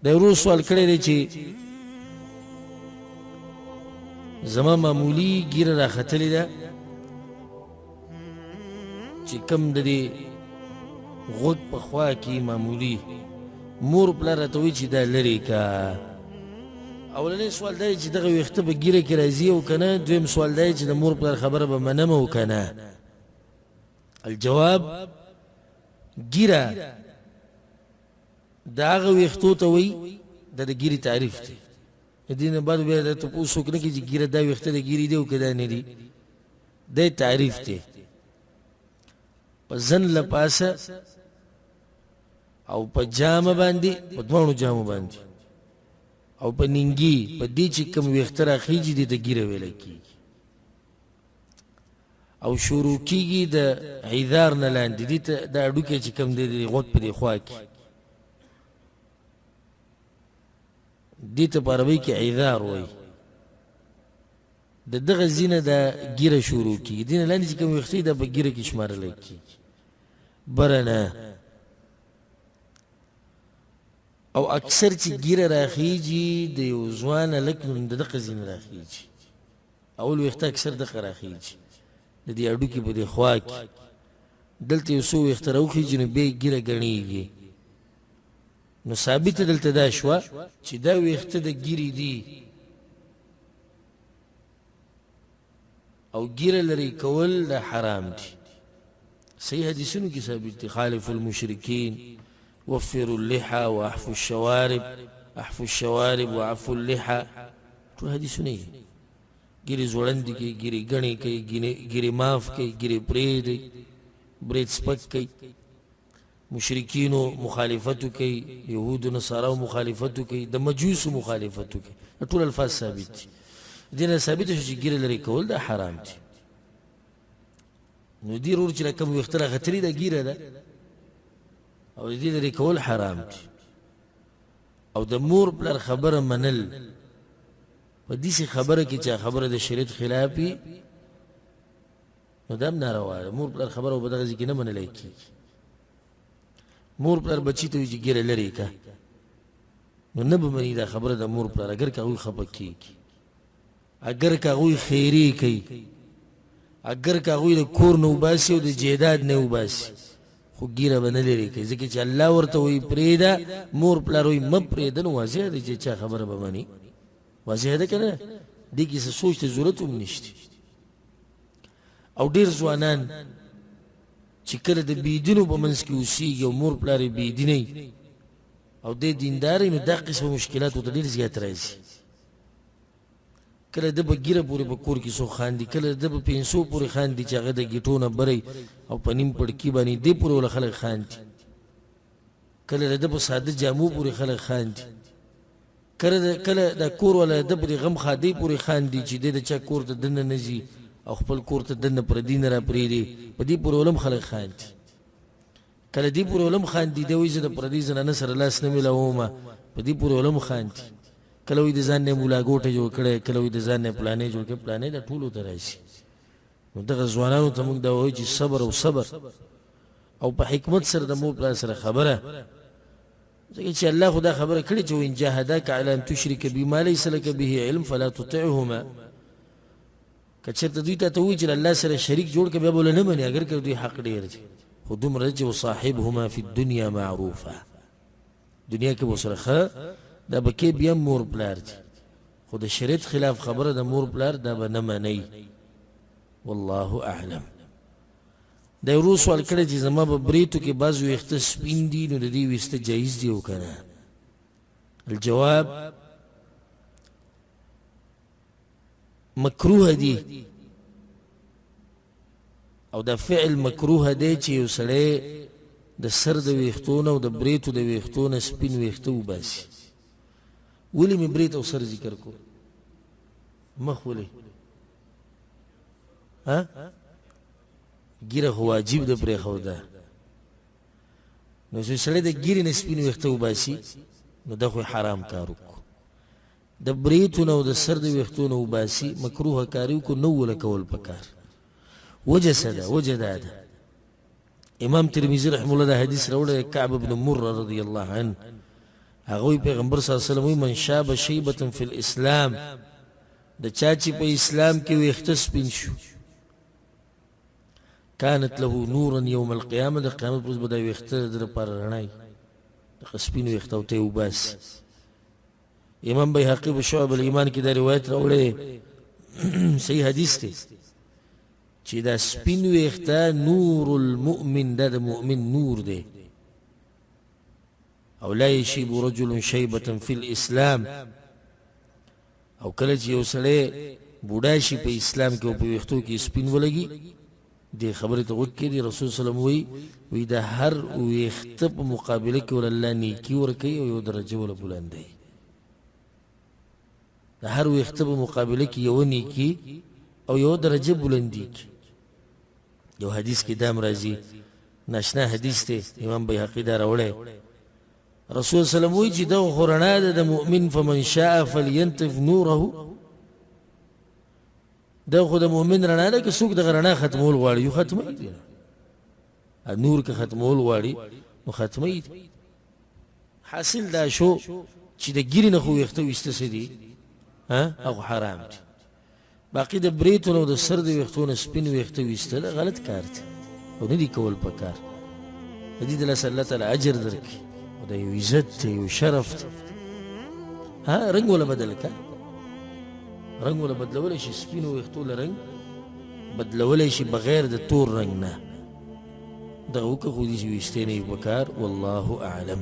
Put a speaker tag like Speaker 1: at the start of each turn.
Speaker 1: د ورو سوال کړی دی چې زما معمولی ګیره راختلې ده چې کم د دې غوږ په خوا کې معمولی مور پلار راته وایي چې دا لرې که. اولنی سوال دا چې دغه ویښته به ګیره کې راځي او که نه. دویم سوال دا چې د مور پلار خبره به منم او که نه. الجواب ګیره د هغه ویښتو ته وایي دا د ګیرې تعریف دی. د دې نه بعد بیا دا تپوس وکړه چې ګیره دا ویښته د ګیرې دی او که دا نه دي. دا تعریف دی. په زن له پاسه او په جامه باندې، په دواړو جامو باندې او په ننګي په دې چې کوم ویښته راخیږي دې ته ګیره ویلی کېږي. او شروع کېږي د عیدار نه لاندې دې ته دا هډوکی چې کوم دی د غوږ په دې خوا کې دې ته په عربۍ کې عیدار وایي. د دغه ځینه دا ګیره شروع کېږي. دې نه لاندې چې کوم ویښته دا په ګیره کې شمارلی کېږي، بره نه. او اکثر چې ګیره راخیږي د یو ځوان هلک نو د دغه ځینې راخیږي. اول ویښته اکثر دغه راخیږي د دې هډوکي په دې خوا کې. دلته یو څو ویښته راوخیږي نو بیا یې ګیره ګڼېږي. نو ثابته دلته دا شوه چې دا ویښته د ګیرې دي او ګیره لرې کول دا حرام دي. صحیح حدیثونو کې ثابت دي: خالف المشرکین، وفروا اللحى واحفوا الشوارب، احفوا الشوارب وعفوا اللحى. ټول حدیثونه یې ګیرې ځوړندې کوي، ګیرې ګڼې کوي، ګیرې معاف کوي، ګیرې پرېږدي، برید سپک کوي، مشرکینو مخالفتو کوي، یهودو نصاراو مخالفتو کوي، د مجوسو مخالفتو کوي. ټول الفاظ ثابت دي. دې نه ثابته شو چې ګیره لرې کول دا حرام دي. نو دې ورور چې کوم ویښته راختلې ده ګیره ده او د دې لرې کول حرام دي. او د مور پلار خبره منل په داسې خبره کې چې خبره د شریعت خلاف وي نو دا هم ناروا ده. مور پلار خبره به دغه ځای کې نه منلی کېږي. مور پلار بچي ته وایي چې ګیره لرې که، نو نه به مني دا خبره د مور پلار، اگر که هغوی خفه کېږي، اگر که هغوی خیرې کوي، اگر که هغوی د کور نه وباسي او د جیداد نه وباسي، خو ګیره به نه لرې کوي. ځکه چې الله ورته وایي پرېږده، مور پلار وایي مه پرېږده. نو واضح دی چې چا خبره به مني. واضح ده که نه؟ دې کې څه سوچ ته ضرورت هم نشته. او ډېر ځوانان چې کله د بېدینو په منځ کې اوسېږي او مور پلار یې بېدینی او دی دیندار وي نو دا قسمه مشکلات ورته ډېر زیات راځي. کله د به ګیره پورې په کور کې څوک خاندي، کله د به پنسو پورې خاندي چې هغه د ګیټو نه بری او په نیم پړکي باندې دې پورې وله خلک خاندي، کله د په ساده جامو پورې خلک خاندي، کله د کور ولا د په غم خادي پورې خاندي چې د چا کور ته دننه نه ځي او خپل کور ته دننه پردي نه را پرېږدي. په دې پورې ولم خلک خاندي. کله دې پورې ولم خاندي دی وایي زه د پردي زنانه سره لاس نه میلاومه، په دې پورې ولم خاندي. کله وایي د ځان نه مولا ګوټه جوړ کړی، کله وایي د ځان نه پلانې جوړ کړی. پلانې دا ټولو ته راشي. نو دغه ځوانانو ته موږ دا وایو چې صبر او صبر او په حکمت سره د مور پلار سره خبره. ځکه چې الله خو دا خبره کړې چې وإن جاهداک علی ان تشرک بی ما لیس لک به علم فلا تطعهما. که چېرته دوی ته وایي چې الله سره شریک جوړ کړه بیا به نه مني، اگر که دوی حق ډېر دی. خو دومره چې وصاحبهما فی الدنیا معروفا، دنیا کې به ورسره ښه دا به کې بیا مور پلار دي. خو د شریعت خلاف خبره د مور پلار دا به نه منئ. والله اعلم. دا یو روز سوال کړی چې زما په بریتو کې بعض ویښته سپین دي نو د دې ویښته جایز دي او که نه؟ الجواب مکروه دي. او دا فعل مکروه دی چې یو سړی د سر د ویښتو نه او د بریتو د ویښتو نه سپین ویښته وباسي. ولې مې برید او سر ذکر کو؟ مخ ولې؟ ګیره خو واجب ده پرېښوده. نو چې سړی د ګیرې نه سپین ویښته وباسي نو دا خو حرام کار وکړو. د بریتو نه او د سر د ویښتو نه وباسي مکروه کاري وکړو، نه وله کول پکار. وجه څه ده؟ وجه دا ده امام ترمذي رحمه الله دا حدیث راوړی کعب بن مره رضی الله عنه هغوی پیغمبر صلی الله علیه وسلم وی من شاب شیبة فی الاسلام د چا چې په اسلام کې ویښته سپین شو كانت له نورا يوم القيامة د قیامت پر ورځ به دا ویښته د لپاره رڼا د سپینو ویښتو ته یې وباسي امام بیهقي په شعب الایمان کې دا روایت راوړی صحیح حدیث دی چې دا سپین ویښته نور المؤمن دا د مؤمن نور دی او لا يشيب رجل شيبة في الاسلام او کله چې یو سړی بوډا شي په اسلام کې او په ویښتو کې سپین ولګي دې خبرې ته غوږ کړي رسول صلی الله علیه وسلم وی د هر ویښته په مقابله کې ول الله نیکي ورکوي او یو درجه ول بلندوي د هر ویښته په مقابله کې یو نیکي او یو درجه بلندي یو حدیث کې دام راځي ناشنا حدیث دی امام بیهقي دا راوړی رسول صلی الله علیه وسلم وی چې دغه خو رڼا ده د مؤمن فمن شاء فلینطف نوره دا خو د مؤمن رڼا ده که څوک دغه رڼا ختمول غواړي یو ختموي دي نور که ختمول غواړي نو ختموي دي حاصل دا شو چې د ګیرې نه خو ویښته ویسته څه دي هغه حرام دي باقي د بریتو نه او د سر د ویښتو نه سپین ویښته ویسته ده غلط کار دی او نه دي کول پکار د دې دلاسه الله تعالی اجر درکړي او د یو عزت دی یو شرف دی رنګ ولا بدل که رنگ ولا بدلولی شي سپینو ویښتو له رنګ بدلولی شي بغیر د تور رنګ نه دغه وکړه خو دې چې ویښتې نه وي پکار والله اعلم